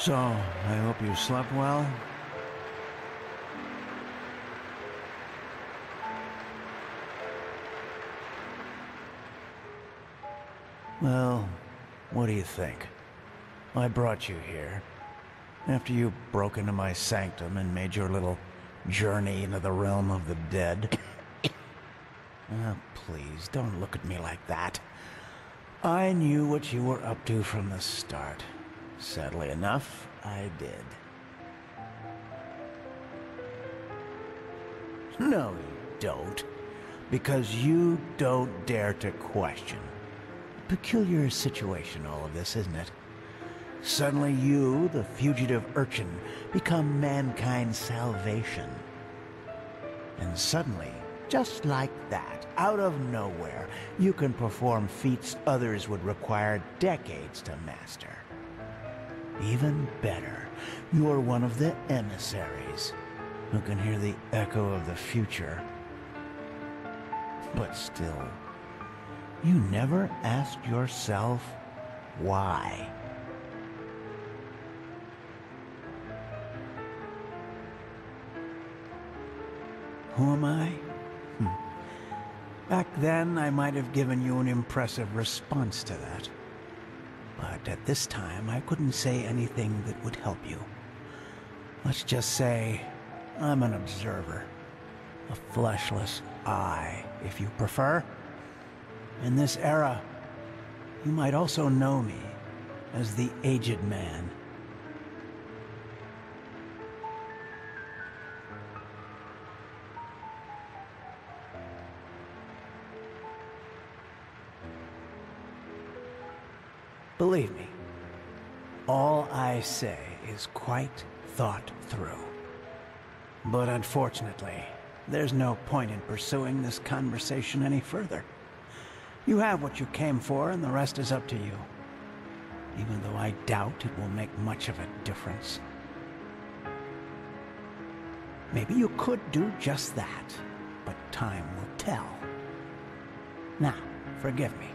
So, I hope you slept well? Well, what do you think? I brought you here. After you broke into my sanctum and made your little journey into the realm of the dead. Please, don't look at me like that. I knew what you were up to from the start. Sadly enough, I did. No, you don't. Because you don't dare to question. Peculiar situation, all of this, isn't it? Suddenly you, the fugitive urchin, become mankind's salvation. And suddenly, just like that, out of nowhere, you can perform feats others would require decades to master. Even better, you're one of the emissaries, who can hear the echo of the future. But still, you never asked yourself why. Who am I? Back then, I might have given you an impressive response to that. But at this time, I couldn't say anything that would help you. Let's just say, I'm an observer. A fleshless eye, if you prefer. In this era, you might also know me as the Aged Man. Believe me, all I say is quite thought through. But unfortunately, there's no point in pursuing this conversation any further. You have what you came for, and the rest is up to you. Even though I doubt it will make much of a difference. Maybe you could do just that, but time will tell. Now, forgive me.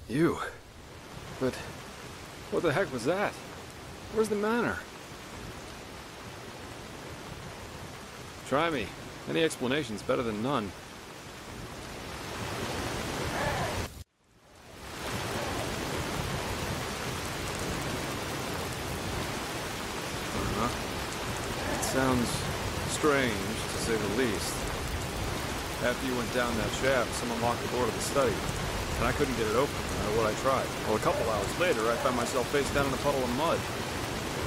You? But what the heck was that? Where's the manor? Try me. Any explanation's better than none. It sounds strange, to say the least. After you went down that shaft, someone locked the door to the study. And I couldn't get it open, no matter what I tried. Well, a couple hours later, I found myself face down in a puddle of mud.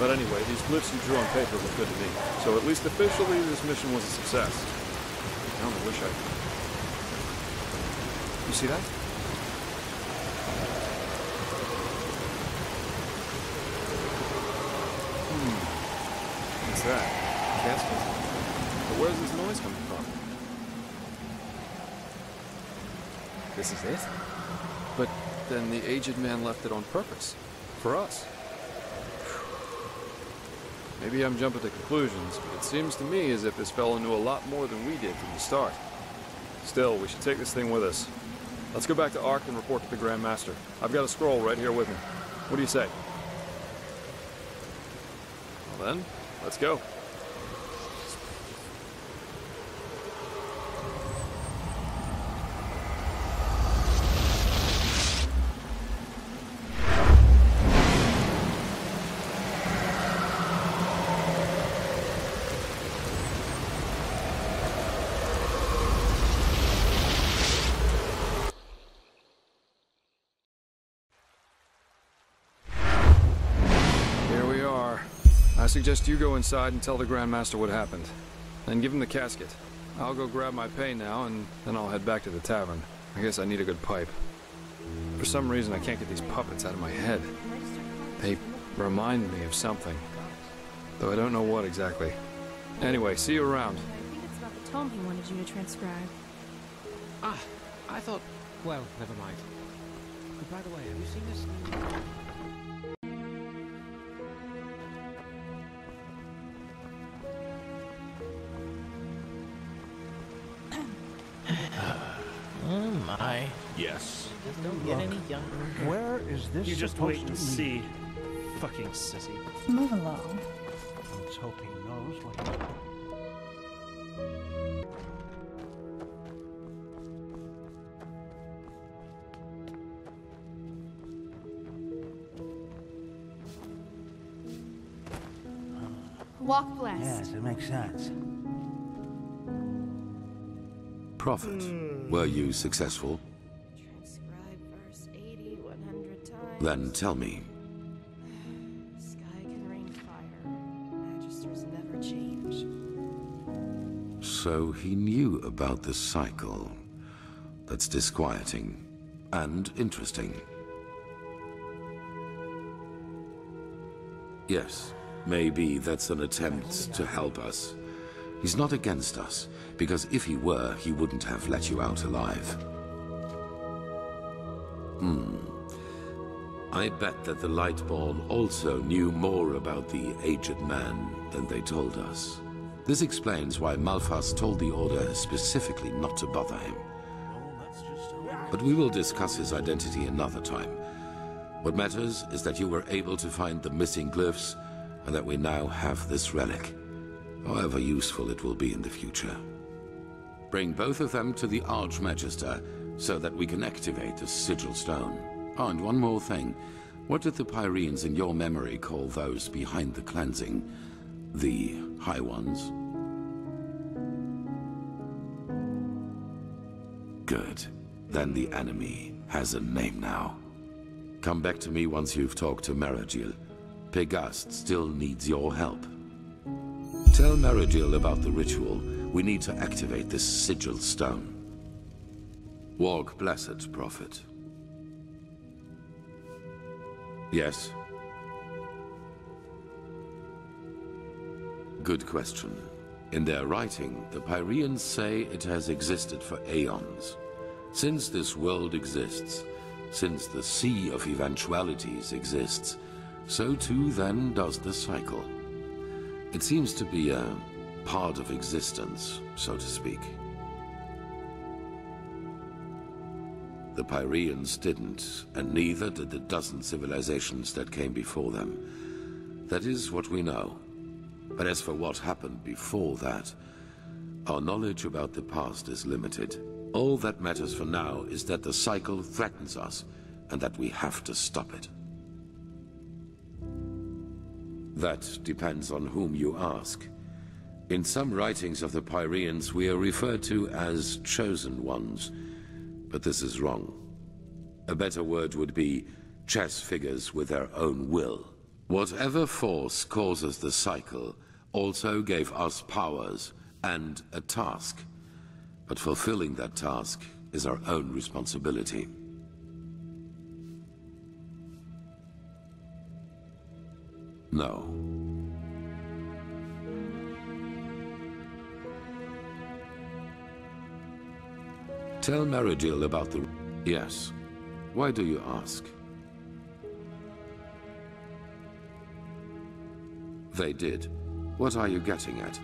But anyway, these glyphs you drew on paper look good to me. So at least officially, this mission was a success. I only wish I... You see that? What's that? Casket? But where's this noise coming from? This is it? But then the Aged Man left it on purpose. For us. Maybe I'm jumping to conclusions, but it seems to me as if this fellow knew a lot more than we did from the start. Still, we should take this thing with us. Let's go back to Ark and report to the Grand Master. I've got a scroll right here with me. What do you say? Well then, let's go. I suggest you go inside and tell the Grand Master what happened. Then give him the casket. I'll go grab my pay now, and then I'll head back to the tavern. I guess I need a good pipe. For some reason, I can't get these puppets out of my head. They remind me of something, though I don't know what exactly. Anyway, see you around. I think it's about the tome he wanted you to transcribe. Ah, I thought... Well, never mind. By the way, have you seen this? Oh my. Yes. Don't get any younger. Where is this You just supposed wait and to see. lead? Fucking sissy. Move along. Let's hope he knows what he's... Walk blessed. Yes, it makes sense. Prophet, were you successful? Transcribe verse 80 100 times. Then tell me. Sky can rain fire. Magisters never change. So he knew about the cycle. That's disquieting and interesting. Yes, maybe that's an attempt to help us. He's not against us, because if he were, he wouldn't have let you out alive. I bet that the Lightborn also knew more about the aged man than they told us. This explains why Malphas told the Order specifically not to bother him. But we will discuss his identity another time. What matters is that you were able to find the missing glyphs, and that we now have this relic. However useful it will be in the future. Bring both of them to the Archmagister, so that we can activate the Sigil Stone. Oh, and one more thing. What did the Pyreans in your memory call those behind the cleansing? The High Ones? Good. Then the enemy has a name now. Come back to me once you've talked to Maragil. Pegast still needs your help. Tell Maragil about the ritual. We need to activate this Sigil Stone. Walk blessed, Prophet. Yes? Good question. In their writing, the Pyreans say it has existed for aeons. Since this world exists, since the Sea of Eventualities exists, so too then does the cycle. It seems to be a part of existence, so to speak. The Pyreans didn't, and neither did the dozen civilizations that came before them. That is what we know. But as for what happened before that, our knowledge about the past is limited. All that matters for now is that the cycle threatens us, and that we have to stop it. That depends on whom you ask. In some writings of the Pyreans, we are referred to as chosen ones, but this is wrong. A better word would be chess figures with their own will. Whatever force causes the cycle also gave us powers and a task, but fulfilling that task is our own responsibility. No. Tell Maragil about the... Yes. Why do you ask? They did. What are you getting at?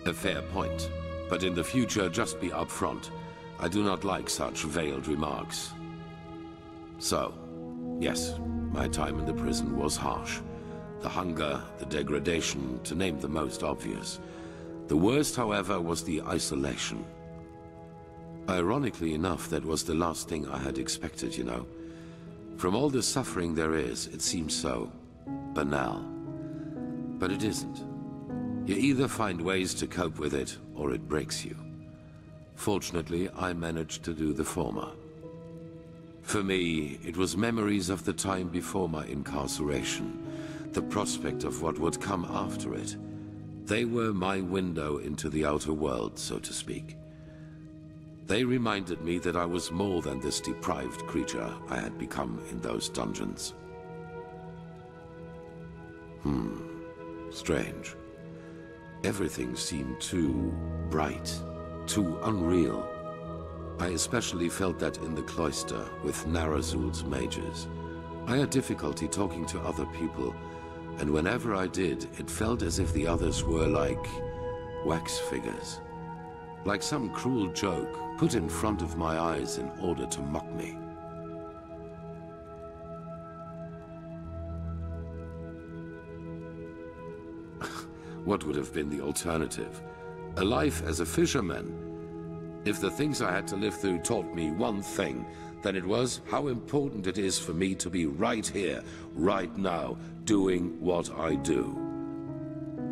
A fair point. But in the future, just be upfront. I do not like such veiled remarks. So, yes, my time in the prison was harsh. The hunger, the degradation, to name the most obvious. The worst, however, was the isolation. Ironically enough, that was the last thing I had expected, you know. From all the suffering there is, it seems so banal. But it isn't. You either find ways to cope with it, or it breaks you. Fortunately, I managed to do the former. For me, it was memories of the time before my incarceration, the prospect of what would come after it. They were my window into the outer world, so to speak. They reminded me that I was more than this deprived creature I had become in those dungeons. Strange. Everything seemed too bright, too unreal. I especially felt that in the cloister with Narazul's mages. I had difficulty talking to other people, and whenever I did, it felt as if the others were like wax figures. Like some cruel joke put in front of my eyes in order to mock me. What would have been the alternative? A life as a fisherman? If the things I had to live through taught me one thing, then it was how important it is for me to be right here, right now, doing what I do.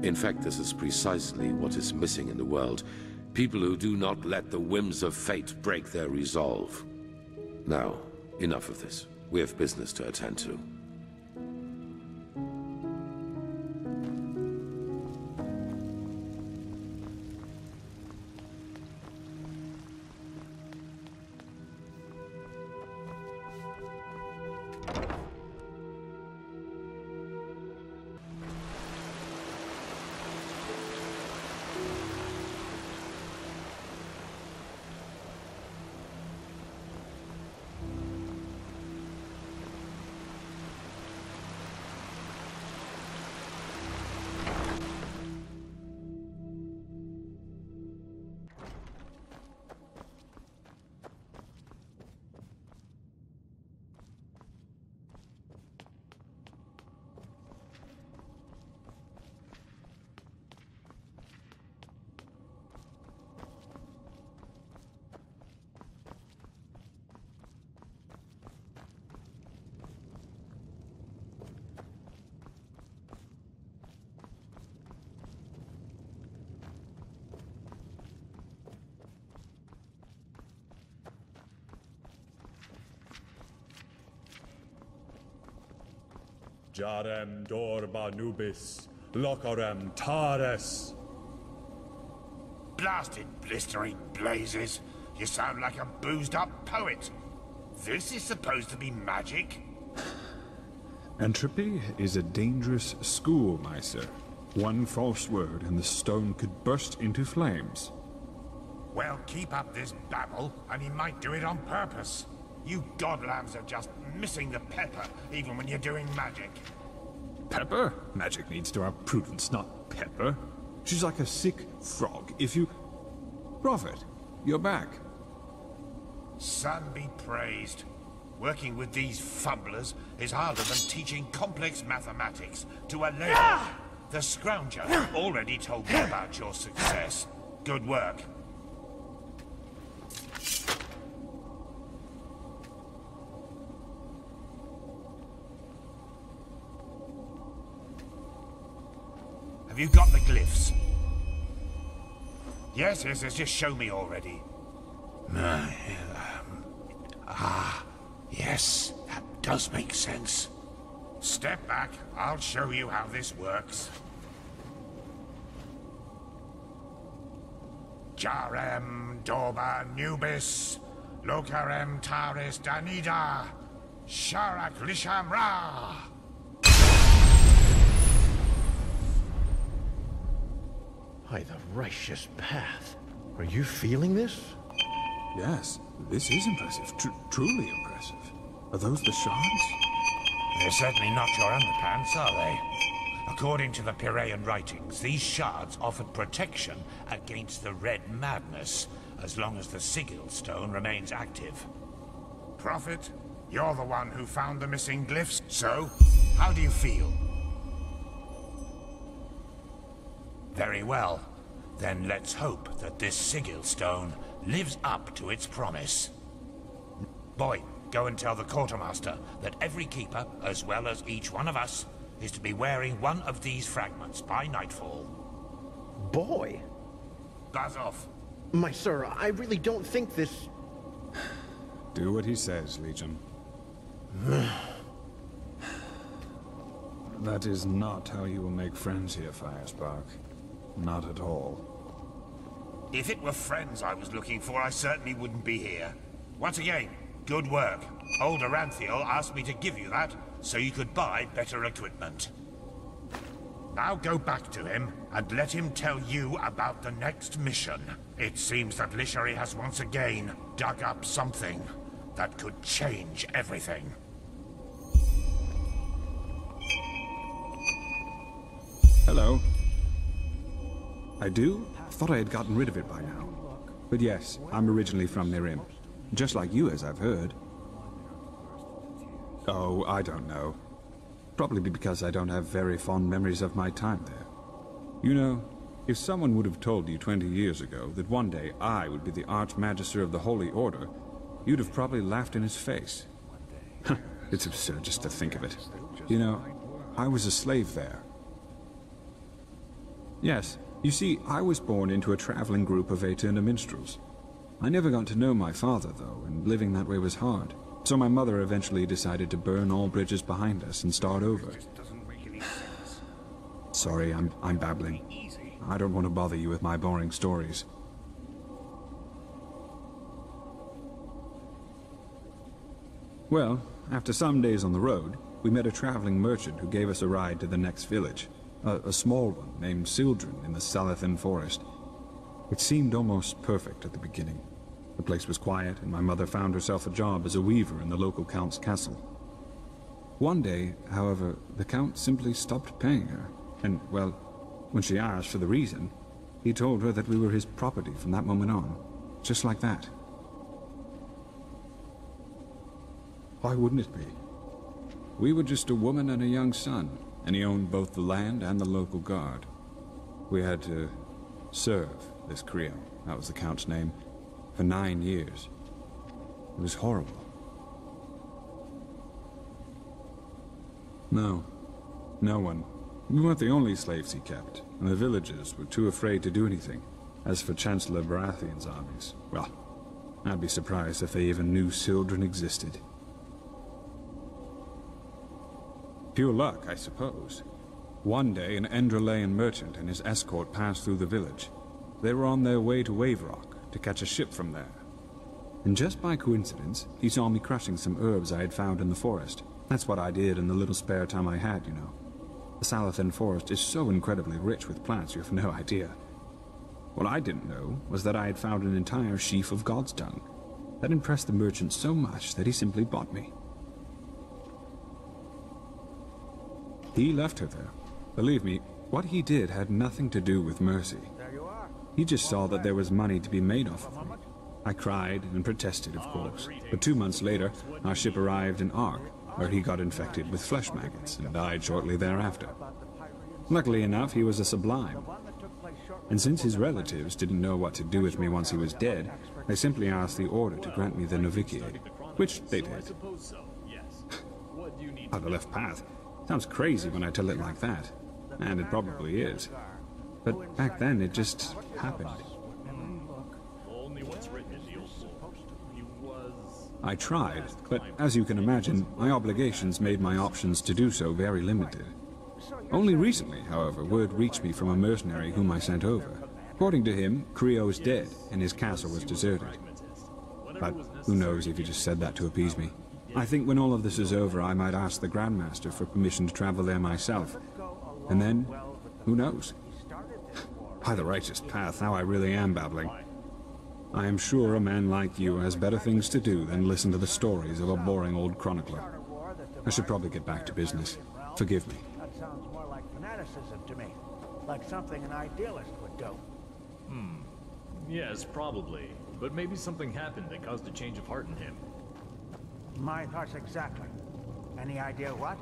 In fact, this is precisely what is missing in the world. People who do not let the whims of fate break their resolve. Now, enough of this. We have business to attend to. Jarem dorba nubis, locorem tares. Blasted blistering blazes. You sound like a boozed-up poet. This is supposed to be magic? Entropy is a dangerous school, my sir. One false word and the stone could burst into flames. Well, keep up this babble, and he might do it on purpose. You godlams are just missing the pepper, even when you're doing magic. Pepper? Magic needs to have prudence, not pepper. She's like a sick frog. If you... Prophet, you're back. Sun be praised. Working with these fumblers is harder than teaching complex mathematics to a lady. The scrounger already told me about your success. Good work. Have you got the glyphs? Yes, just show me already. Yes, that does make sense. Step back, I'll show you how this works. Jarem Dorba Nubis, Locarem Taris Danida, Sharak Lisham Ra. By the righteous path. Are you feeling this? Yes, this is impressive. Truly impressive. Are those the shards? They're certainly not your underpants, are they? According to the Piraean writings, these shards offered protection against the Red Madness, as long as the Sigil stone remains active. Prophet, you're the one who found the missing glyphs, so how do you feel? Very well. Then let's hope that this Sigil stone lives up to its promise. Boy, go and tell the quartermaster that every keeper, as well as each one of us, is to be wearing one of these fragments by nightfall. Boy! Buzz off. My sir, I really don't think this... Do what he says, Legion. That is not how you will make friends here, Firespark. Not at all. If it were friends I was looking for, I certainly wouldn't be here. Once again, good work. Old Aranthiel asked me to give you that, so you could buy better equipment. Now go back to him, and let him tell you about the next mission. It seems that Lishari has once again dug up something that could change everything. Hello. I do? Thought I had gotten rid of it by now. But yes, I'm originally from Nirim. Just like you, as I've heard. Oh, I don't know. Probably because I don't have very fond memories of my time there. You know, if someone would have told you 20 years ago that one day I would be the Archmagister of the Holy Order, you'd have probably laughed in his face. It's absurd just to think of it. You know, I was a slave there. Yes, you see, I was born into a traveling group of Aeterna minstrels. I never got to know my father, though, and living that way was hard. So my mother eventually decided to burn all bridges behind us and start over. Sorry, I'm babbling. I don't want to bother you with my boring stories. Well, after some days on the road, we met a traveling merchant who gave us a ride to the next village. A small one named Sildren in the Salathan forest. It seemed almost perfect at the beginning. The place was quiet, and my mother found herself a job as a weaver in the local count's castle. One day, however, the count simply stopped paying her, and, well, when she asked for the reason, he told her that we were his property from that moment on. Just like that. Why wouldn't it be? We were just a woman and a young son, and he owned both the land and the local guard. We had to serve this Creo, that was the Count's name, for 9 years. It was horrible. No one. We weren't the only slaves he kept, and the villagers were too afraid to do anything. As for Chancellor Baratheon's armies, well, I'd be surprised if they even knew Sildren existed. Pure luck, I suppose. One day, an Enderalayan merchant and his escort passed through the village. They were on their way to Waverock to catch a ship from there. And just by coincidence, he saw me crushing some herbs I had found in the forest. That's what I did in the little spare time I had, you know. The Salathan forest is so incredibly rich with plants you have no idea. What I didn't know was that I had found an entire sheaf of god's dung. That impressed the merchant so much that he simply bought me. He left her there. Believe me, what he did had nothing to do with mercy. He just saw that there was money to be made off of me. I cried and protested, of course. But 2 months later, our ship arrived in Ark, where he got infected with flesh maggots and died shortly thereafter. Luckily enough, he was a sublime. And since his relatives didn't know what to do with me once he was dead, they simply asked the Order to grant me the novitiate, which they did. On the left path. Sounds crazy when I tell it like that, and it probably is. But back then, it just happened. I tried, but as you can imagine, my obligations made my options to do so very limited. Only recently, however, word reached me from a mercenary whom I sent over. According to him, Creo's dead, and his castle was deserted. But who knows if he just said that to appease me. I think when all of this is over, I might ask the Grandmaster for permission to travel there myself. And then, who knows? By the righteous path, now I really am babbling. I am sure a man like you has better things to do than listen to the stories of a boring old chronicler. I should probably get back to business. Forgive me. sounds more like fanaticism to me. Like something an idealist would do. Yes, probably. But maybe something happened that caused a change of heart in him. My thoughts exactly. Any idea what?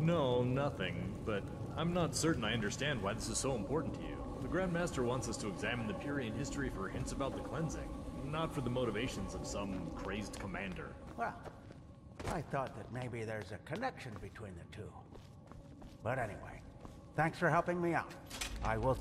No, nothing. But I'm not certain I understand why this is so important to you. The Grand Master wants us to examine the Purian history for hints about the cleansing, not for the motivations of some crazed commander. Well, I thought that maybe there's a connection between the two. But anyway, thanks for helping me out. I will...